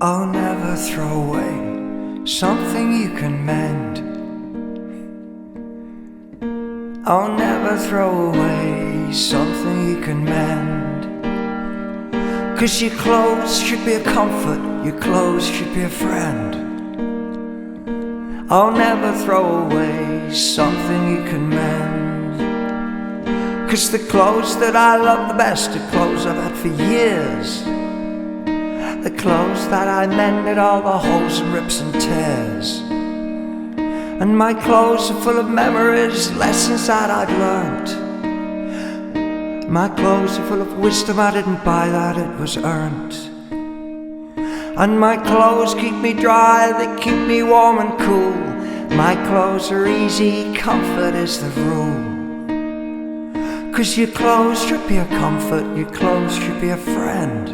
I'll never throw away something you can mend. I'll never throw away something you can mend. 'Cause your clothes should be a comfort, your clothes should be a friend. I'll never throw away something you can mend. 'Cause the clothes that I love the best are clothes I've had for years. The clothes that I mended all the holes and rips and tears. And my clothes are full of memories, lessons that I'd learnt. My clothes are full of wisdom I didn't buy, that it was earned. And my clothes keep me dry, they keep me warm and cool. My clothes are easy, comfort is the rule. 'Cause your clothes should be a comfort, your clothes should be a friend.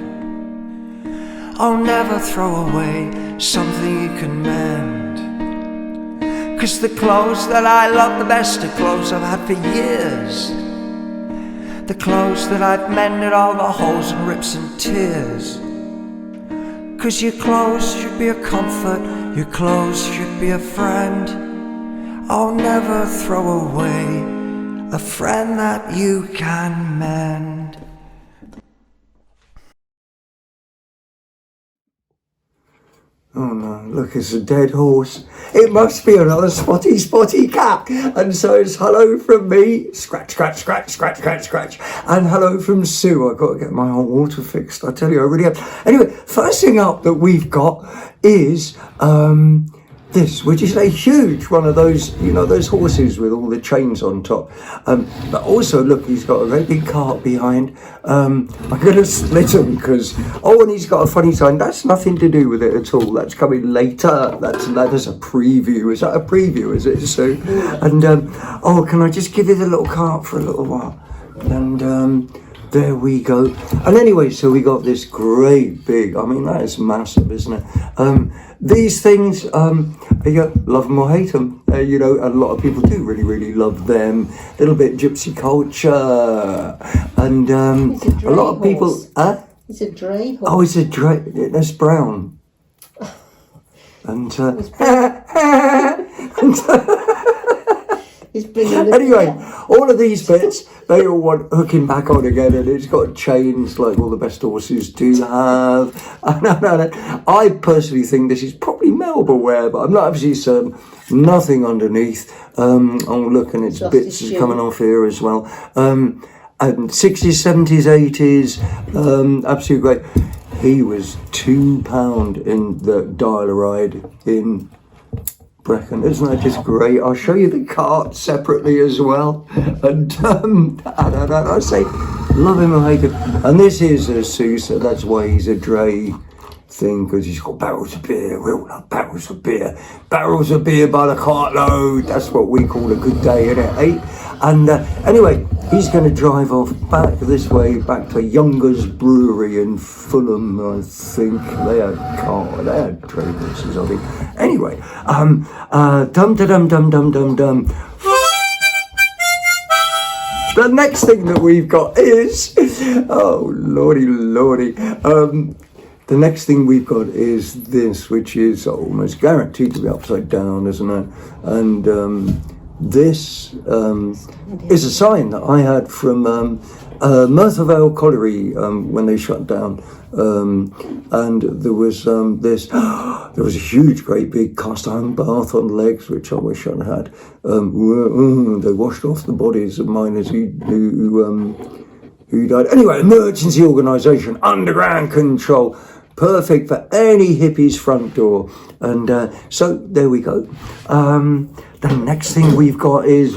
I'll never throw away something you can mend. 'Cause the clothes that I love the best are clothes I've had for years. The clothes that I've mended all the holes and rips and tears. 'Cause your clothes should be a comfort, your clothes should be a friend. I'll never throw away a friend that you can mend. Oh no, look, it's a dead horse. It must be another spotty cat. And so it's hello from me, scratch, scratch, scratch, scratch, scratch, scratch. And hello from Sue. I've got to get my hot water fixed. I tell you, I really have. Anyway, first thing up that we've got is this, which is a huge one of those, you know, those horses with all the chains on top. But also, look, he's got a very big cart behind. I'm going to split him because, and he's got a funny sign. That's nothing to do with it at all. That's coming later. That is a preview. Is that a preview, is it, Sue? And, can I just give you the little cart for a little while? And, there we go. And anyway, so we got this great big, I mean, that is massive, isn't it? These things, love them or hate them. You know, a lot of people do really, really love them. A little bit gypsy culture. And a lot of people... It's a Dray horse. Oh, it's a Dray. That's brown. And... Anyway, all of these bits, they all want hooking back on again, and it's got chains like all the best horses do have. I personally think this is probably Melba wear, but I'm not absolutely certain. Nothing underneath. Look, and its bits is coming off here as well. And 60s, 70s, 80s, absolutely great. He was £2 in the dial-a-ride in Brecon. Isn't that just great? I'll show you the cart separately as well. And I say, love him or hate him. And this is a Sue, so that's why he's a Dray thing, because he's got barrels of beer. We all love barrels of beer. Barrels of beer by the cartload. That's what we call a good day, innit, eh? And anyway, he's going to drive off back this way, back to Younger's Brewery in Fulham, I think. They had Dray horses, I think. Anyway, dum-da-dum-dum-dum-dum-dum. The next thing that we've got is, oh, lordy. The next thing we've got is this, which is almost guaranteed to be upside down, isn't it? And this is a sign that I had from Merthyr Colliery when they shut down. And there was there was a huge, great big cast iron bath on legs, which I wish I'd had. They washed off the bodies of miners who died. Anyway, emergency organisation, underground control. Perfect for any hippie's front door. And so there we go. The next thing we've got is...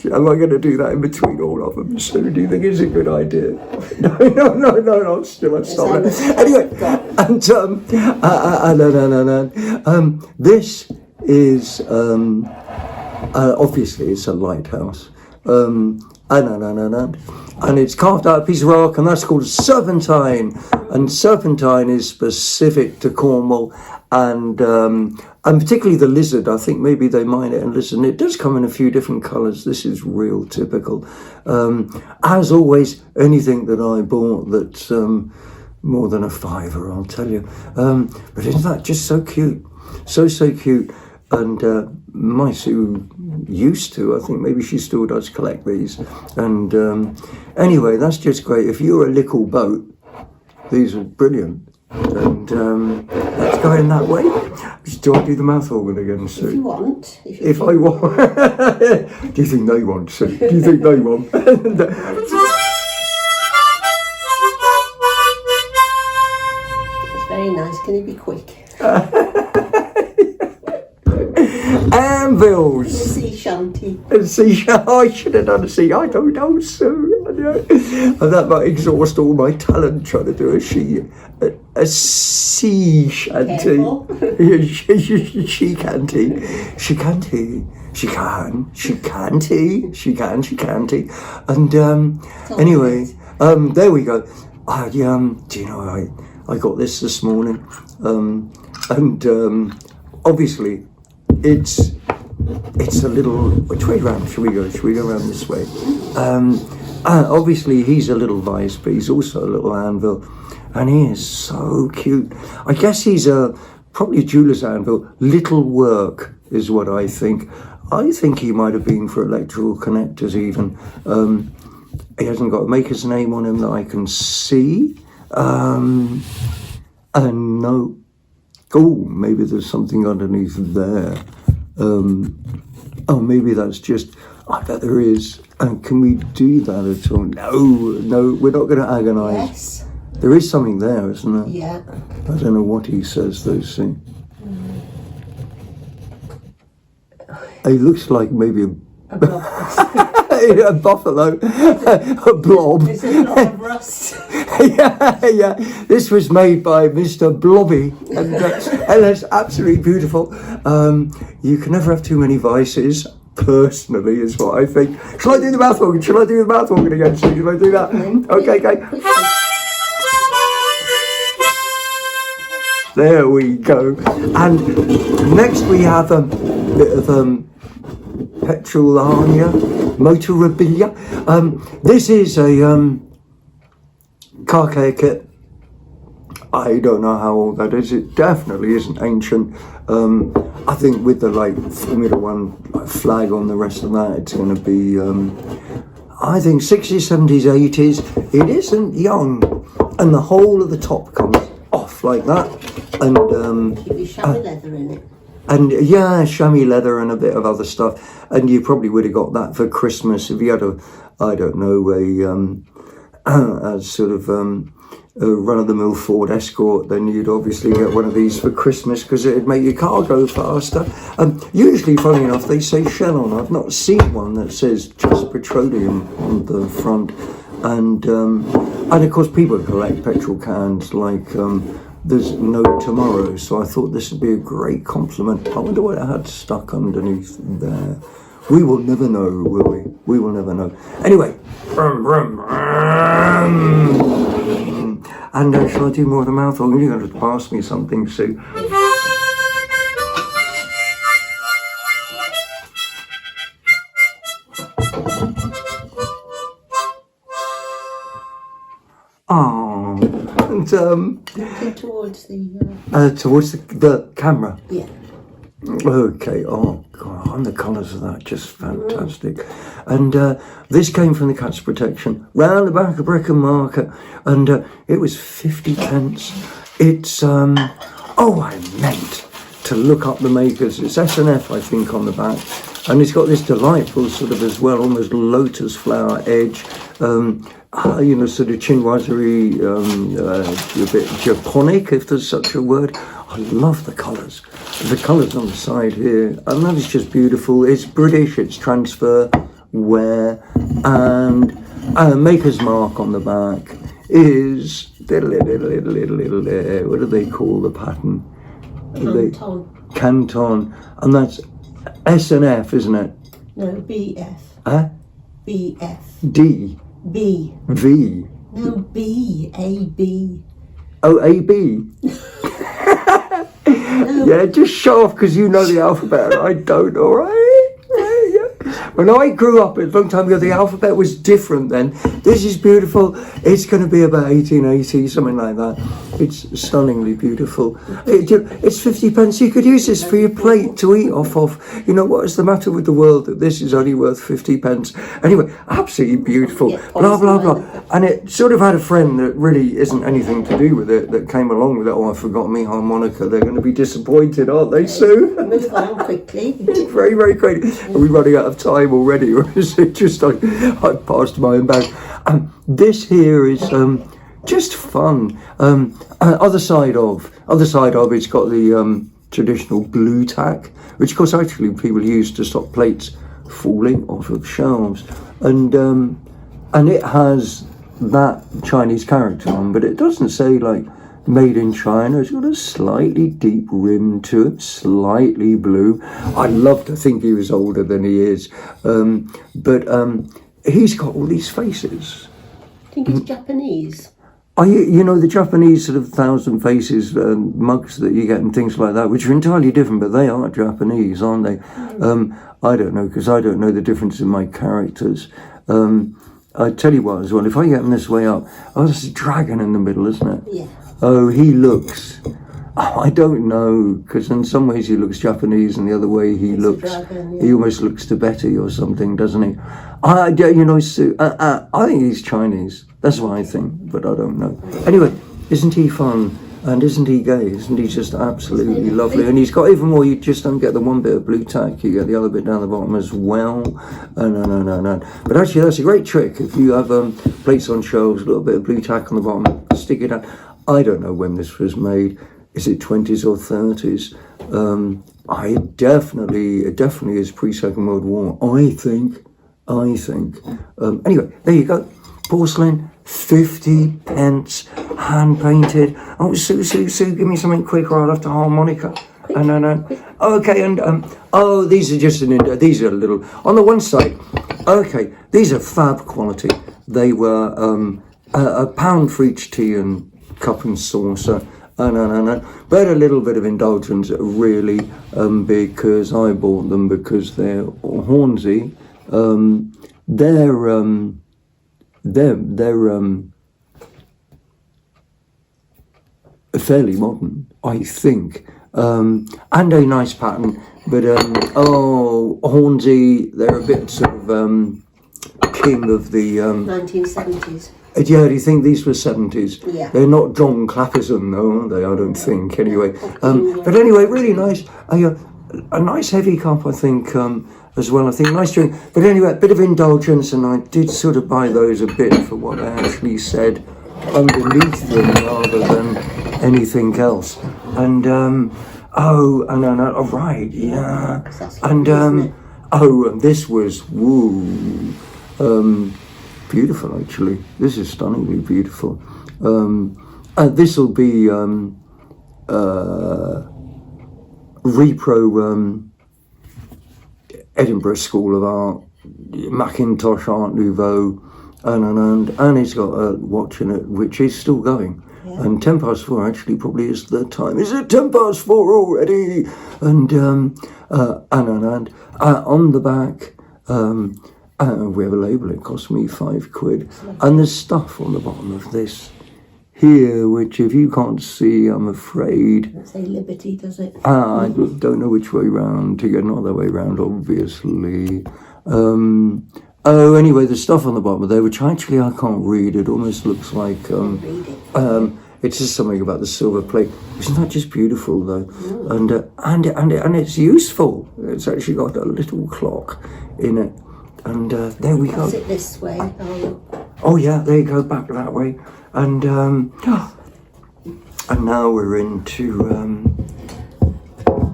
Am I going to do that in between all of them? So do you think it's a good idea? No, I'm still stop it. Anyway, and this is obviously it's a lighthouse. And it's carved out of a piece of rock, and that's called serpentine. And serpentine is specific to Cornwall, and particularly the lizard. I think maybe they mine it in lizard. And it does come in a few different colours. This is real typical. As always, anything that I bought that's more than a fiver, I'll tell you. But isn't that just so cute? So cute. And my Sue used to, I think maybe she still does collect these. And anyway, that's just great. If you're a little boat, these are brilliant. And let's go in that way. Do I do the mouth organ again, Sue? If you want. If I want. Do you think they want, Sue? Do you think they want? It's very nice. Can you be quick? Anvils. Sea shanty. I should have done a sea. I don't know, Sue. And that might exhaust all my talent trying to do a sea shanty. She canty. And anyway, there we go. Do you know, I got this morning, and obviously it's a little. Which way round should we go? Should we go around this way? Obviously he's a little vice, but he's also a little anvil, and he is so cute. I guess he's probably a jeweler's anvil. Little work is what I think. I think he might have been for electrical connectors even. He hasn't got a maker's name on him that I can see. And no. Oh, maybe there's something underneath there. Maybe that's just. I bet there is. And can we do that at all? No, we're not going to agonise. Yes. There is something there, isn't there? Yeah. I don't know what he says, though, see. He looks like maybe A blob. a buffalo, a blob. There's a lot of rust. yeah. This was made by Mr. Blobby, and that's absolutely beautiful. You can never have too many vices. Personally, is what I think. Shall I do the mouth organ? Shall I do the mouth organ again? Shall I do that? Okay. There we go. And next we have a bit of Petrol motorabilia. This is a car care kit. I don't know how old that is. It definitely isn't ancient. I think with the Formula One flag on the rest of that, it's going to be, I think 60s, 70s, 80s. It isn't young, and the whole of the top comes off like that. And Give you chamois leather in it. And yeah, chamois leather and a bit of other stuff. And you probably would have got that for Christmas if you had a sort of a run-of-the-mill Ford Escort. Then you'd obviously get one of these for Christmas because it'd make your car go faster. Usually, funny enough, they say Shell on. I've not seen one that says just petroleum on the front. And of course, people collect petrol cans like. There's no tomorrow, so I thought this would be a great compliment. I wonder what it had stuck underneath there. We will never know, will we? We will never know. Anyway, and shall I do more of the mouth organ? You're going to pass me something, Sue. Oh, and Towards the camera. Yeah. Okay. Oh God, and the colours of that just fantastic. And this came from the Cats Protection round the back of Brick and Market, and it was 50 pence. It's I meant to look up the makers. It's S&F, I think, on the back, and it's got this delightful sort of as well, almost lotus flower edge. Sort of chinoiserie, a bit Japonic, if there's such a word. I love the colours. The colours on the side here, and that is just beautiful. It's British, it's transfer, wear, and maker's mark on the back is, what do they call the pattern? Canton, and that's S and F, isn't it? No, BF. Huh? BF. D. B. V. No, B. A. B. Oh, A, B. Yeah, just show off because you know the alphabet and I don't, all right? Yeah. When I grew up a long time ago, the alphabet was different then. This is beautiful. It's going to be about 1880, something like that. It's stunningly beautiful. It's 50 pence. You could use this for your plate to eat off of. You know, what is the matter with the world that this is only worth 50 pence? Anyway, absolutely beautiful. Blah, blah, blah. And it sort of had a friend that really isn't anything to do with it that came along with it. Oh, I forgot me harmonica. They're going to be disappointed, aren't they, Sue? Move on quickly. Very, very quickly. Are we running out of time already? Or is it just like I passed my own bag? This here is just fun. Other side of it's got the traditional blue tack, which of course actually people use to stop plates falling off of shelves, and it has that Chinese character on, but it doesn't say like made in China. It's got a slightly deep rim to it, slightly blue. I'd love to think he was older than he is, but he's got all these faces. I think he's Japanese. You know, the Japanese sort of 1,000 faces mugs that you get and things like that, which are entirely different, but they are Japanese, aren't they? I don't know, because I don't know the difference in my characters. I tell you what, as well, if I get them this way up, oh, there's a dragon in the middle, isn't it? Yeah. Oh, he looks... Oh, I don't know, because in some ways he looks Japanese, and the other way he looks... Dragon, yeah. He almost looks Tibetan or something, doesn't he? I think he's Chinese. That's what I think, but I don't know. Anyway, isn't he fun? And isn't he gay? Isn't he just absolutely lovely? And he's got even more. You just don't get the one bit of blue tack. You get the other bit down the bottom as well. No. But actually, that's a great trick. If you have plates on shelves, a little bit of blue tack on the bottom, stick it down. I don't know when this was made. Is it 20s or 30s? It definitely is pre-Second World War. I think. Anyway, there you go. Porcelain, 50 pence, hand painted. Oh, Sue, give me something quick or I'll have to harmonica. No. Okay, and these are just these are a little on the one side. Okay, these are fab quality. They were £1 for each tea and cup and saucer. No. But a little bit of indulgence, really, because I bought them because they're Hornsey. They're fairly modern, I think, and a nice pattern. But Hornsey, they're a bit sort of king of the 1970s. Yeah, do you think these were 70s? Yeah. They're not John Clapperson, though, are they? I don't think, anyway. But anyway, really nice. A nice heavy cup, I think, as well. I think nice drink. But anyway, a bit of indulgence, and I did sort of buy those a bit for what they actually said underneath them rather than anything else. And, right, yeah. And, this was, beautiful, actually. This is stunningly beautiful. This will be repro Edinburgh School of Art, Macintosh Art Nouveau, and it's got a watch in it which is still going. Yeah. And 4:10 actually probably is the time. Is it 4:10 already? And on the back. We have a label, it cost me £5. And there's stuff on the bottom of this here, which if you can't see, I'm afraid... Doesn't say Liberty, does it? I don't know which way round to get, not the way round, obviously. Anyway, there's stuff on the bottom of there, which actually I can't read. It almost looks like... it's just something about the silver plate. Isn't that just beautiful, though? Mm. And it's useful. It's actually got a little clock in it. And there we go. Pass it this way. Oh yeah, there you go, back that way. And now we're into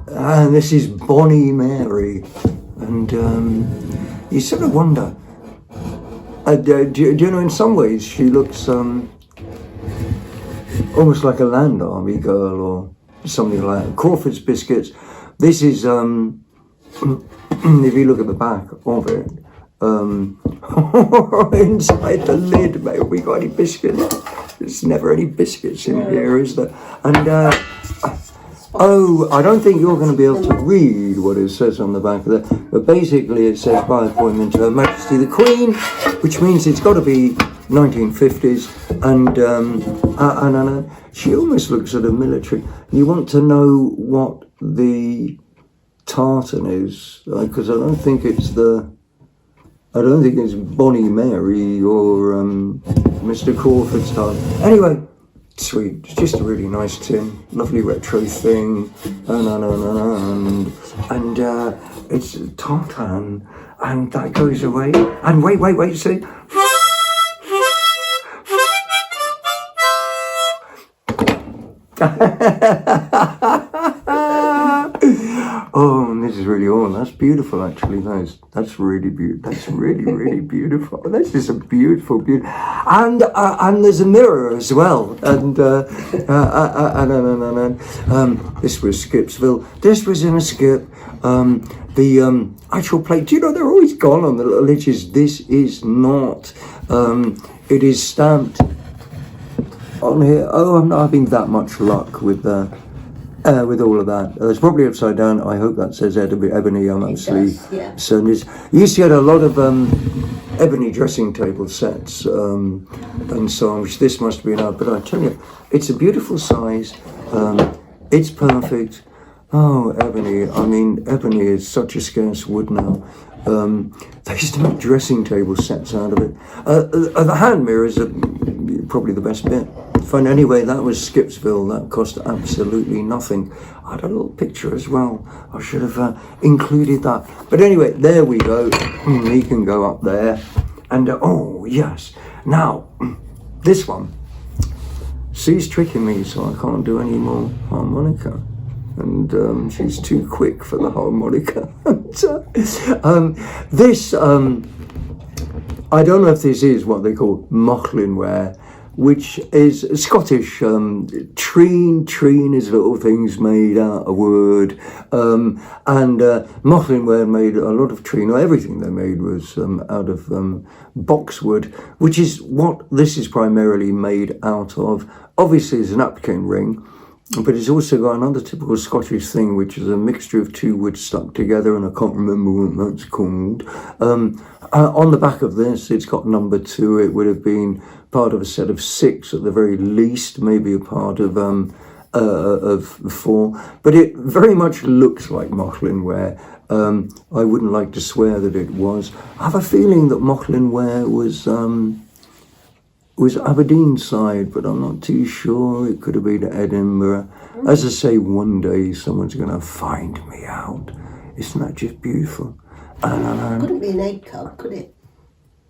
and this is Bonnie Mary. And you sort of wonder. Do you know? In some ways, she looks almost like a Land Army girl or something like that. Crawford's biscuits. This is if you look at the back of it, inside the lid, mate, have we got any biscuits? There's never any biscuits in here, is there? And oh, I don't think you're going to be able to read what it says on the back of it, but basically it says by appointment to Her Majesty the Queen, which means it's got to be 1950s, and she almost looks sort of military. You want to know what the tartan is, because I don't think it's Bonnie Mary or Mr. Crawford's tartan. Anyway, sweet, it's just a really nice tin, lovely retro thing, and it's tartan, and that goes away, and wait, see? Oh, and this is really that's beautiful, actually. That's really beautiful. That's really beautiful. That's just a beautiful. And there's a mirror as well. And this was Skipsville. This was in a skip. The actual plate. Do you know they're always gone on the little edges? This is not. It is stamped on here. Oh, I'm not having that much luck with all of that. It's probably upside down. I hope that says ebony. I'm actually certain. You used to get a lot of ebony dressing table sets and so on, which this must be out. But I tell you, it's a beautiful size. It's perfect. Oh, ebony. I mean, ebony is such a scarce wood now. They used to make dressing table sets out of it. The hand mirrors are probably the best bit. Fun. Anyway, that was Skipsville. That cost absolutely nothing. I had a little picture as well. I should have included that. But anyway, there we go. He can go up there. And oh yes. Now, this one. She's tricking me, so I can't do any more harmonica. And she's too quick for the harmonica. This, I don't know if this is what they call Mochlin ware, which is Scottish. Treen is little things made out of wood. And Mochlin ware made a lot of Treen, or everything they made was out of boxwood, which is what this is primarily made out of. Obviously, it's an napkin ring. But it's also got another typical Scottish thing, which is a mixture of two woods stuck together, and I can't remember what that's called. On the back of this, it's got number 2. It would have been part of a set of 6 at the very least, maybe a part of 4. But it very much looks like Mochlin ware. I wouldn't like to swear that it was. I have a feeling that Mochlin ware was Aberdeen side, but I'm not too sure. It could have been Edinburgh. As I say, one day someone's going to find me out. Isn't that just beautiful? Couldn't be an egg cup, could it?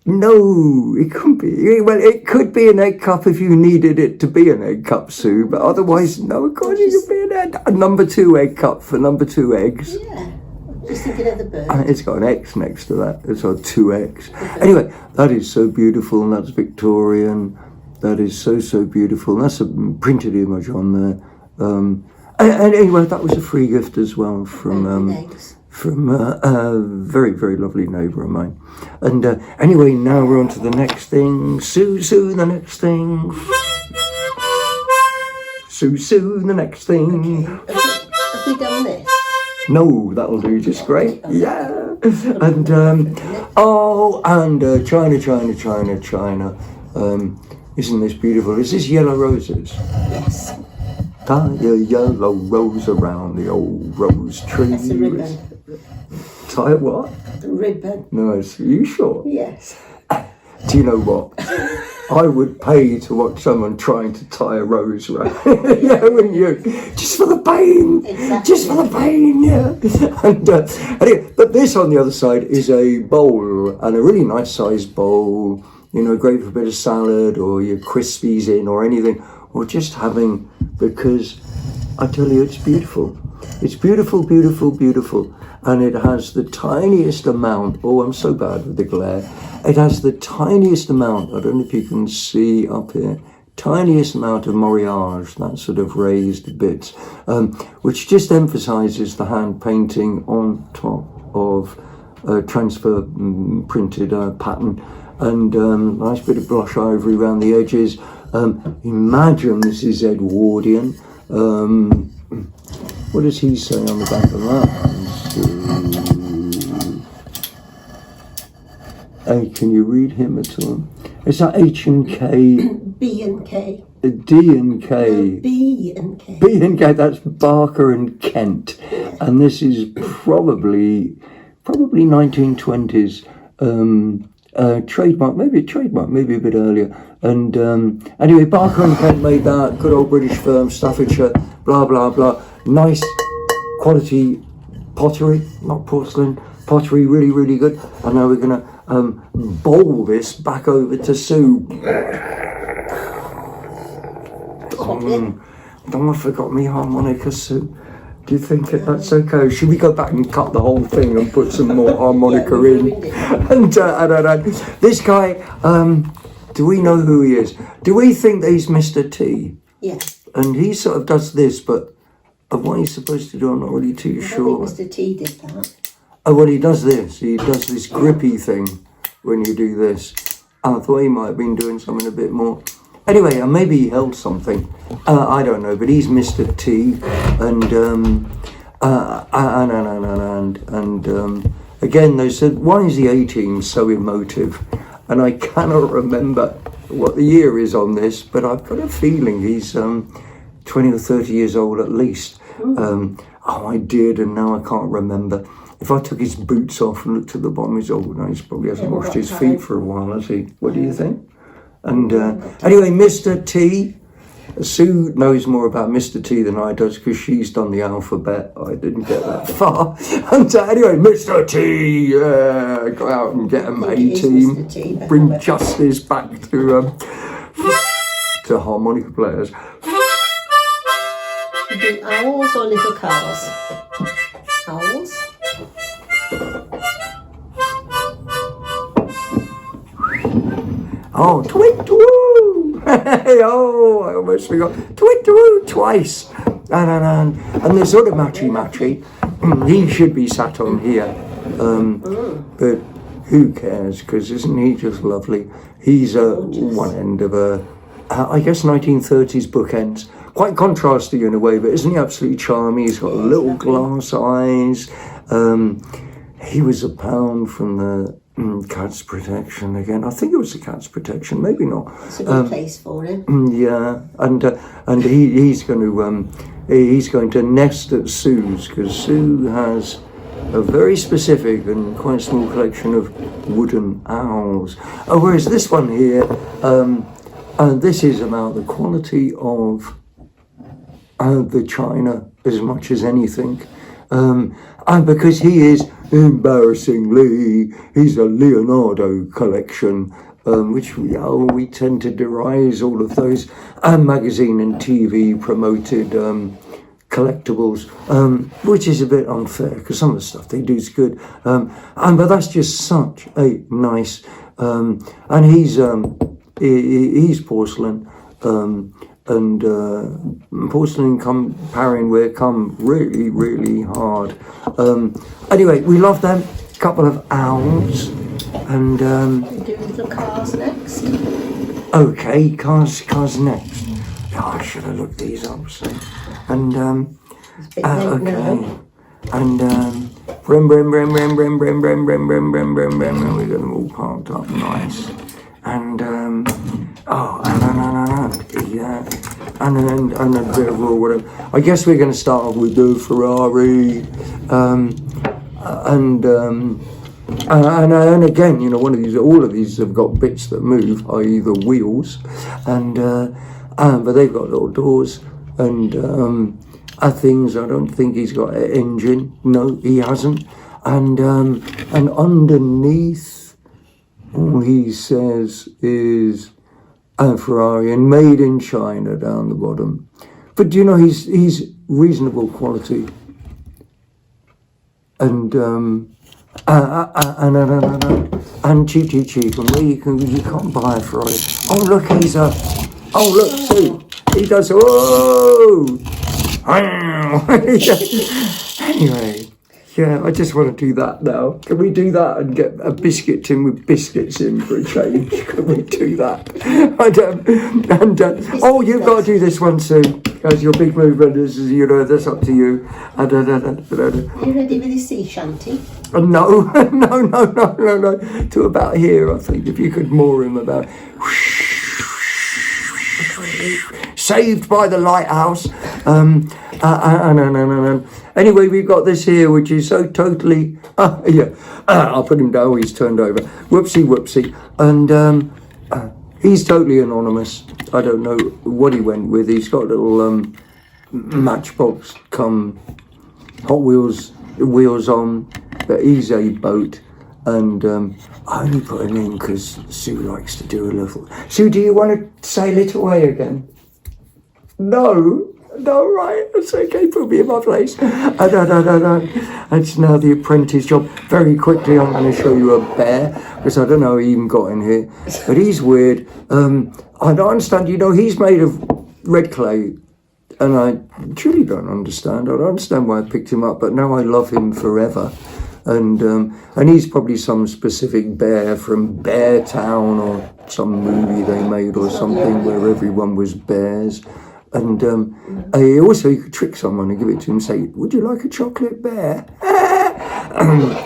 No, it couldn't be. Well, it could be an egg cup if you needed it to be an egg cup, Sue, but otherwise, no, it couldn't be a number 2 egg cup for number 2 eggs. Yeah. Just thinking of the bird. It's got an X next to that. It's got 2 X. Anyway, that is so beautiful, and that's Victorian. That is so beautiful. That's a printed image on there. And anyway, that was a free gift as well from a very, very lovely neighbour of mine. And anyway, now we're on to the next thing. Sue, the next thing. Sue, the next thing. Okay. Have we done this? No, that'll do just great. Yeah. And China. Isn't this beautiful? Is this Yellow Roses? Yes. Tie a yellow rose around the old rose tree. That's a ribbon. Tie a what? A ribbon. No, are you sure? Yes. Do you know what? I would pay to watch someone trying to tie a rose around. Yeah, wouldn't you? Just for the pain. Exactly. Just for the pain, yeah. And anyway, but this on the other side is a bowl, and a really nice sized bowl. You know, great for a bit of salad or your Crispies in or anything, or just having, because I tell you, it's beautiful. It's beautiful, beautiful, beautiful. And it has the tiniest amount. Oh, I'm so bad with the glare. It has the tiniest amount. I don't know if you can see up here. tiniest amount of moriage, that sort of raised bits, which just emphasises the hand painting on top of a transfer printed pattern, and nice bit of blush ivory around the edges. Imagine this is Edwardian. What does he say on the back of that? Hey, can you read him at all? Is that H and K? B and K. D and K. No, B and K. B and K, that's Barker and Kent. And this is probably 1920s. Trademark, maybe a bit earlier. And anyway, Barker and Kent made that, good old British firm, Staffordshire, blah, blah, blah. Nice quality pottery, not porcelain, pottery, really, really good. And now we're going to bowl this back over to Sue. I forgot me harmonica, Sue. Do you think that's okay? Should we go back and cut the whole thing and put some more harmonica in? And this guy, do we know who he is? Do we think that he's Mr. T? Yeah. And he sort of does this, but of what he's supposed to do, I'm not really too sure. I think Mr. T did that. Oh, well, he does this. He does this grippy thing when you do this. I thought he might have been doing something a bit more. Anyway, maybe he held something. I don't know, but he's Mr. T, and again, they said, why is the A-team so emotive? And I cannot remember what the year is on this, but I've got a feeling he's 20 or 30 years old at least. I did, and now I can't remember. If I took his boots off and looked at the bottom, he's old now. He probably hasn't washed his feet for a while, has he? What do you think? And anyway, Mr. T. Sue knows more about Mr. T than I does because she's done the alphabet. I didn't get that far. And anyway, Mr. T, go out and get him A-team. Bring justice back to harmonica players. You do owls or little cars? Owls? Oh, twit-woo! Hey, oh, I almost forgot. Twit-woo twice. And they're sort of matchy-matchy. He should be sat on here. But who cares? Because isn't he just lovely? He's one end of I guess 1930s bookends. Quite contrasty in a way, but isn't he absolutely charming? He's got little glass eyes. He was a pound from the Cat's Protection again. I think it was the Cat's Protection, maybe not. It's a good place for him. Yeah, and he's going to nest at Sue's because Sue has a very specific and quite small collection of wooden owls. Whereas this one here, this is about the quality of the china as much as anything. And because he is, embarrassingly, he's a Leonardo collection, which we tend to deride all of those magazine and TV promoted collectibles, which is a bit unfair because some of the stuff they do is good. But that's just such a nice, and he's porcelain. And porcelain paringware come really, really hard. Anyway, we love them. Couple of owls, and We do little cars next. okay, cars next. Oh, I should have looked these up. So. And It's a bit late okay, now. and we got them all parked up nice. And yeah, and a bit of all whatever. I guess we're going to start off with the Ferrari, and again, you know, all of these have got bits that move, i.e. the wheels, and but they've got little doors and things. I don't think he's got an engine. No, he hasn't. And underneath. All he says is Ferrari and made in China down the bottom. But you know, he's reasonable quality. And cheap. And where you can't buy a Ferrari. Oh look, he's a Oh, look, see, he does, oh! Anyway, yeah, I just want to do that now. Can we do that and get a biscuit tin with biscuits in for a change? Can we do that? Oh, you've got to do this one soon. As your big movement is, you know, that's up to you. Are you ready with the sea shanty? No. To about here, I think, if you could moor him about. Saved by the lighthouse. Anyway, we've got this here, which is so totally. I'll put him down. He's turned over. Whoopsie. And he's totally anonymous. I don't know what he went with. He's got a little Matchbox come Hot Wheels on, but he's a boat. And I only put him in because Sue likes to do a little. Sue, do you want to say little way again? No, right, that's okay, put me in my place. No. It's now the apprentice job. Very quickly, I'm going to show you a bear, because I don't know how he even got in here, but he's weird. I don't understand, you know, he's made of red clay, and I truly don't understand. I don't understand why I picked him up, but now I love him forever. And he's probably some specific bear from Bear Town or some movie they made or something where everyone was bears. And also you could trick someone and give it to him and say, would you like a chocolate bear?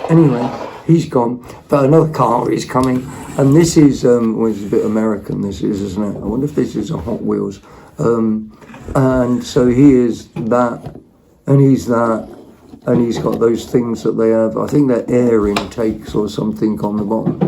Anyway, he's gone. But another car is coming. And this is, well, it's a bit American, this is, isn't it? I wonder if this is a Hot Wheels. And so he is that, and he's that. And he's got those things that they have, I think they're air intakes or something on the bottom.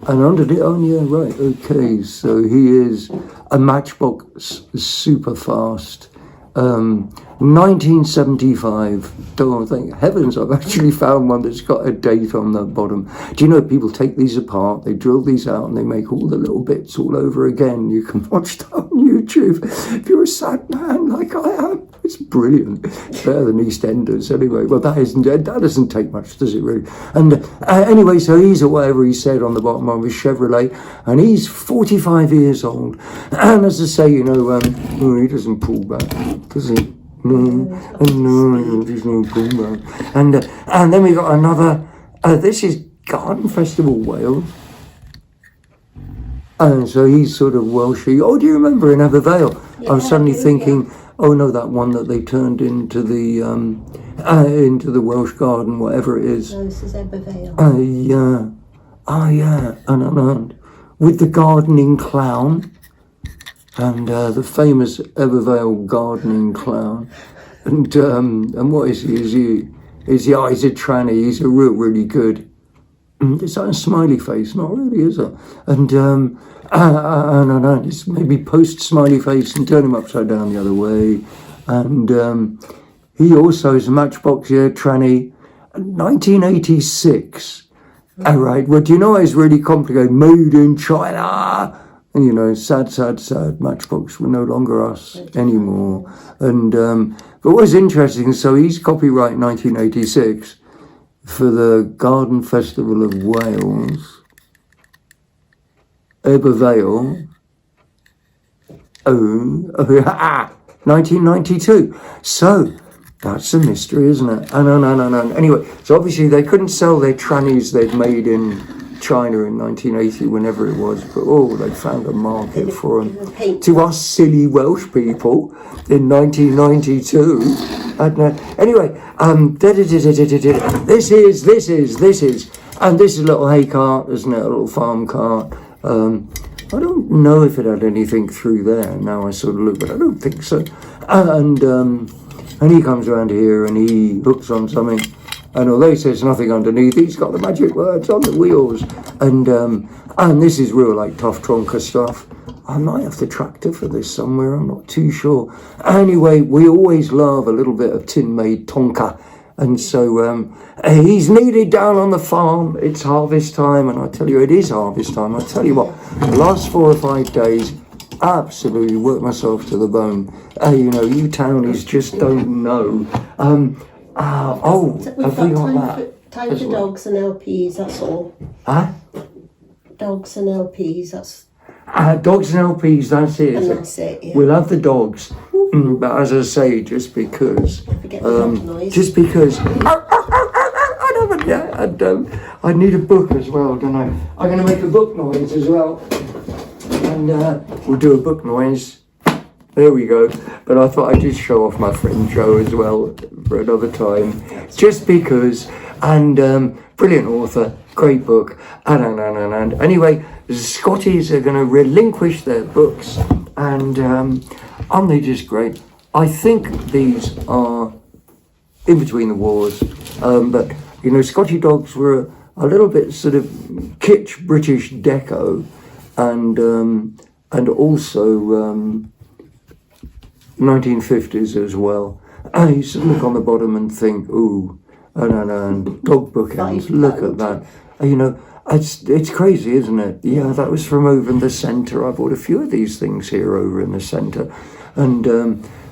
And underneath, oh yeah, right, okay, so he is a Matchbox super fast. 1975, don't thank heavens, I've actually found one that's got a date on the bottom. Do you know, people take these apart, they drill these out and they make all the little bits all over again. You can watch that on YouTube if you're a sad man like I am. It's brilliant. It's better than EastEnders anyway. Well, that doesn't take much, does it really? And anyway, so he's at whatever he said on the bottom of his Chevrolet, and he's 45 years old. And as I say, you know, he doesn't pull back, does he? No, there's no pull back. And then we got another. This is Garden Festival Wales. And so he's sort of Welsh-y. Oh, do you remember in Vale? Yeah, I was suddenly thinking. Oh no, that one that they turned into the Welsh Garden, whatever it is. No, this is Vale. Yeah. And with the gardening clown, and the famous Vale gardening clown, and what is he? He's a tranny. He's a really good. It's like a smiley face, not really, is it? And just maybe post smiley face and turn him upside down the other way. And he also is a Matchbox, tranny, 1986. All right, well, do you know it's really complicated? Made in China. And, you know, sad. Matchbox were no longer us anymore. And but what was interesting, so he's copyright 1986. For the Garden Festival of Wales, Vale, 1992. So that's a mystery, isn't it? And anyway, so obviously they couldn't sell their trannies they'd made in China in 1980, whenever it was, but they found a market for them. To us silly Welsh people in 1992. Anyway, this is, and this is a little hay cart, isn't it? A little farm cart. I don't know if it had anything through there. Now I sort of look, but I don't think so. And he comes around here and he hooks on something. And although he says nothing underneath, he's got the magic words on the wheels. And this is real, like, tough tronker stuff. I might have the tractor for this somewhere, I'm not too sure. Anyway, we always love a little bit of tin-made tonka. And so he's needed down on the farm. It's harvest time, and I tell you, it is harvest time. I tell you what, the last 4 or 5 days, absolutely worked myself to the bone. You know, you townies just don't know. We've got time for dogs and LPs, that's all. Huh? Dogs and LPs, that's... Dogs and LPs, that's it. And that's it, yeah. We love the dogs, but as I say, just because, Forget the dog noise. just because, I need a book as well, don't I? I'm going to make a book noise as well, and we'll do a book noise. There we go. But I thought I'd just show off my friend Joe as well for another time, just because. And brilliant author, great book. And anyway, the Scotties are going to relinquish their books, and aren't they just great? I think these are in between the wars, but you know, Scotty dogs were a little bit sort of kitsch British deco, and also 1950s as well. I used to look on the bottom and think, ooh, and dog bookends, look at that. You know, it's crazy, isn't it? Yeah, that was from over in the centre. I bought a few of these things here over in the centre. And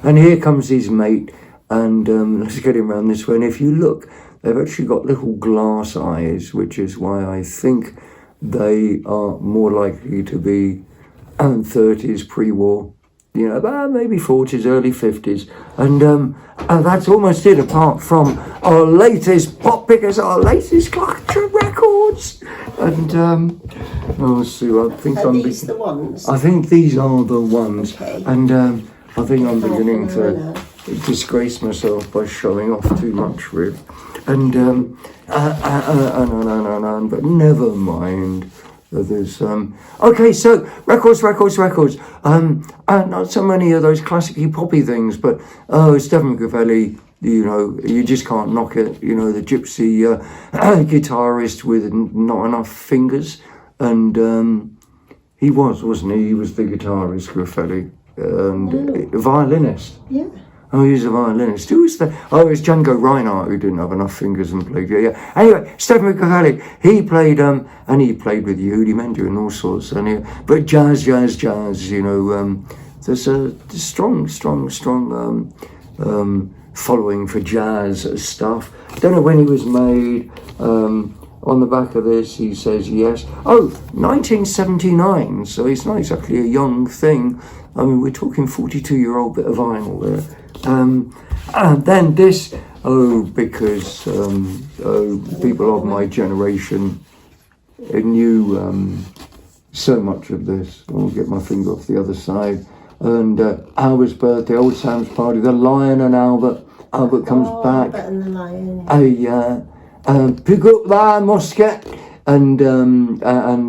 here comes his mate, and let's get him around this way. And if you look, they've actually got little glass eyes, which is why I think they are more likely to be 30s pre-war. You know, about maybe 40s, early 50s. And that's almost it, apart from our latest pop pickers, our latest collection records. And, oh, Sue, I think Are these the ones? I think these are the ones. Okay. And I think I'm beginning to disgrace myself by showing off too much, really. And, but never mind. There's okay, so records. Not so many of those classic poppy things, but Stephen Gavelli, you know, you just can't knock it. You know, the gypsy guitarist with not enough fingers, and he wasn't he? He was the guitarist, Gavelli, and violinist. Yeah. Oh, he's a violinist. Who was that? Oh, it was Django Reinhardt who didn't have enough fingers and played. Yeah. Anyway, Stephen Cavalli, he played, and he played with Yehudi Mendu and all sorts. And but jazz. You know, there's a strong following for jazz stuff. Don't know when he was made. On the back of this, he says yes. Oh, 1979. So it's not exactly a young thing. I mean, we're talking 42-year-old bit of vinyl there. And then this, because people of my generation knew so much of this. I'll get my finger off the other side. And Albert's birthday, Old Sam's party, the Lion and Albert. Albert comes back. Albert and the Lion. Pick up thy musket. And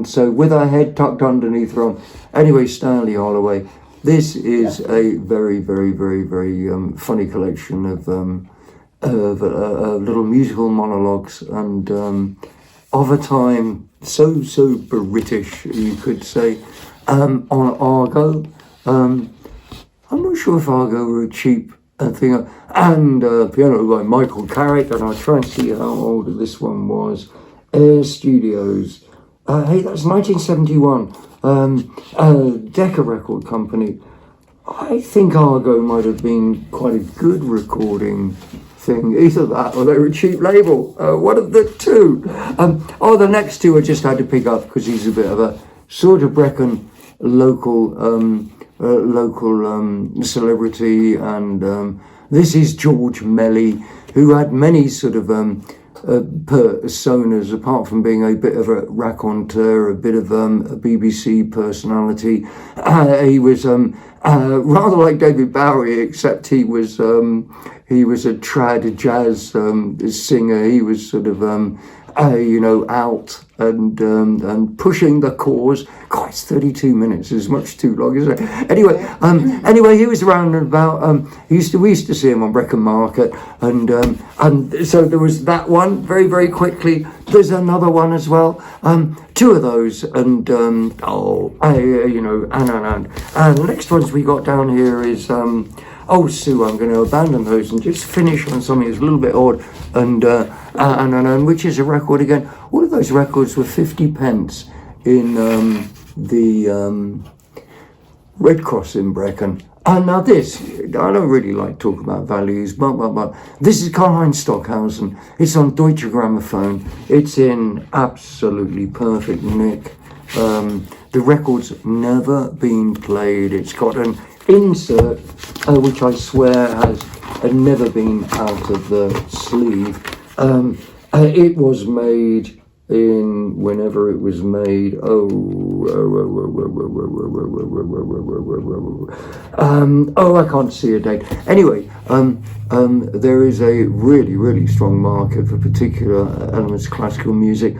so with her head tucked underneath her arm. Anyway, Stanley Holloway. This is a very funny collection of little musical monologues and of a time so British, you could say, on Argo. I'm not sure if Argo were a cheap thing. And piano by Michael Carrick, and I'll try and see how old this one was. Air Studios. Hey, that's 1971. Decca Record Company. I think Argo might have been quite a good recording thing. Either that or they were a cheap label. One of the two. The next two I just had to pick up because he's a bit of a sort of Brecon local celebrity. And this is George Melly, who had many sort of personas, apart from being a bit of a raconteur, a bit of a BBC personality. He was rather like David Bowie, except he was a trad jazz singer. He was sort of out and pushing the cause. God, it's 32 minutes. It's much too long, isn't it? Anyway, he was around about. We used to see him on Brecon Market, and so there was that one. Very quickly, there's another one as well. Two of those, and the next ones we got down here is. Sue, I'm going to abandon those and just finish on something that's a little bit odd, and which is a record again. All of those records were 50 pence in the Red Cross in Brecon. And now this, I don't really like talking about values, but this is Karl-Heinz Stockhausen. It's on Deutsche Grammophon. It's in absolutely perfect nick. The record's never been played. It's got an insert, which I swear has never been out of the sleeve. It was made in whenever it was made. I can't see a date. Anyway, there is a really strong market for particular elements of classical music.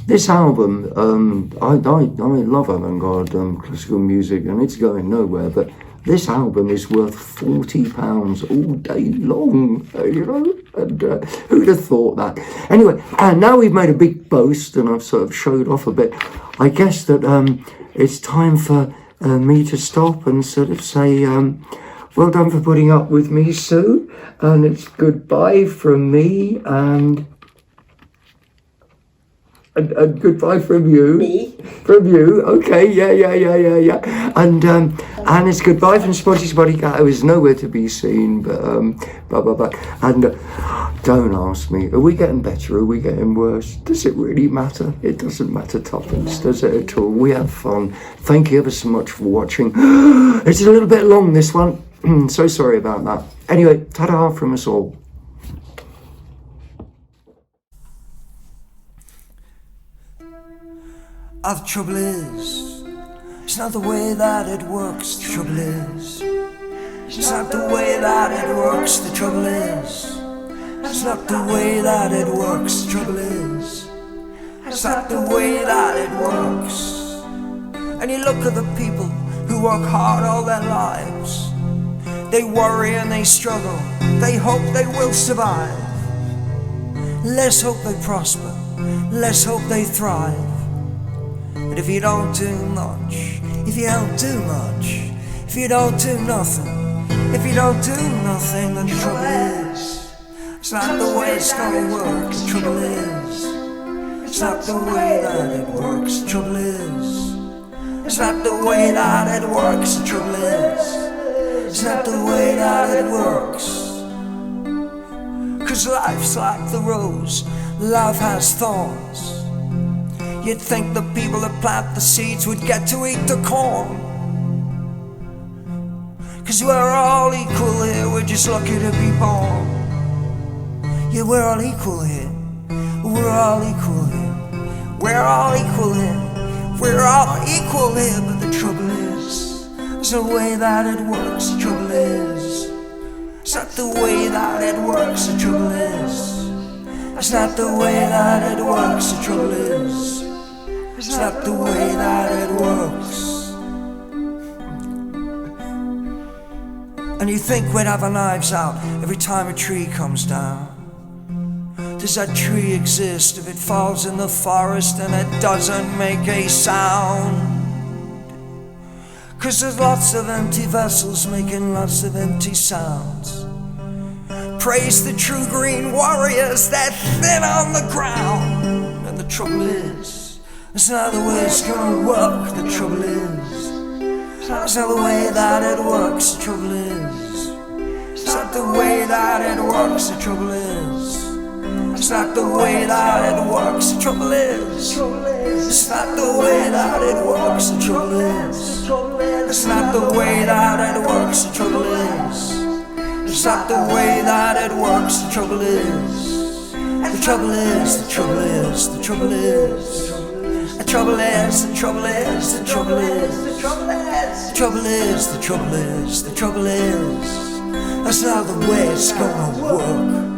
This album, I love avant-garde classical music, and it's going nowhere, but this album is worth £40 all day long, and who'd have thought that? Anyway, and now we've made a big boast, and I've sort of showed off a bit. I guess that it's time for me to stop and sort of say, well done for putting up with me, Sue, and it's goodbye from me, and goodbye from you. Me? From you, okay, yeah. And it's goodbye from Spotty Cat, who is nowhere to be seen, but And don't ask me, are we getting better, are we getting worse? Does it really matter? It doesn't matter tuppence, does it at all? We have fun. Thank you ever so much for watching. It's a little bit long, this one. So sorry about that. Anyway, ta-da from us all. The trouble is, it's not the way that it works. The trouble is, it's not the way that it works. The trouble is, it's not the way that it works. The trouble is, it's not the way that it works. And you look at the people who work hard all their lives. They worry and they struggle. They hope they will survive. Let's hope they prosper. Let's hope they thrive. But if you don't do much, if you don't do much, if you don't do nothing, if you don't do nothing, then the trouble is, it's not the way it's gonna work. The trouble is, it's not the way that it works. The trouble is, it's not the way that it works. The trouble is, it's not the way that it works. 'Cause life's like the rose, life has thorns. You'd think the people that plant the seeds would get to eat the corn. 'Cause we're all equal here, we're just lucky to be born. Yeah, we're all equal here, we're all equal here, we're all equal here, we're all equal here. But the trouble is, it's the way that it works. The trouble is, it's not the way that it works. The trouble is, it's not the way that it works. The trouble is, it's not the way that it works. And you think we'd have our knives out every time a tree comes down. Does that tree exist if it falls in the forest and it doesn't make a sound? 'Cause there's lots of empty vessels making lots of empty sounds. Praise the true green warriors, they're thin on the ground. And the trouble is, it's not the way it's gonna work. The trouble is, it's not the way that it works. The trouble is, it's not the way that it works. The trouble is, it's not the way that it works. The trouble is, it's not the way that it works. The trouble is, it's not the way that it works. The trouble is, it's not the way that it works. The trouble is, the trouble is, the trouble is, the trouble is. The trouble is, the trouble is, the trouble is, the trouble is, the trouble is, the trouble is, the trouble is. That's not the way it's gonna work.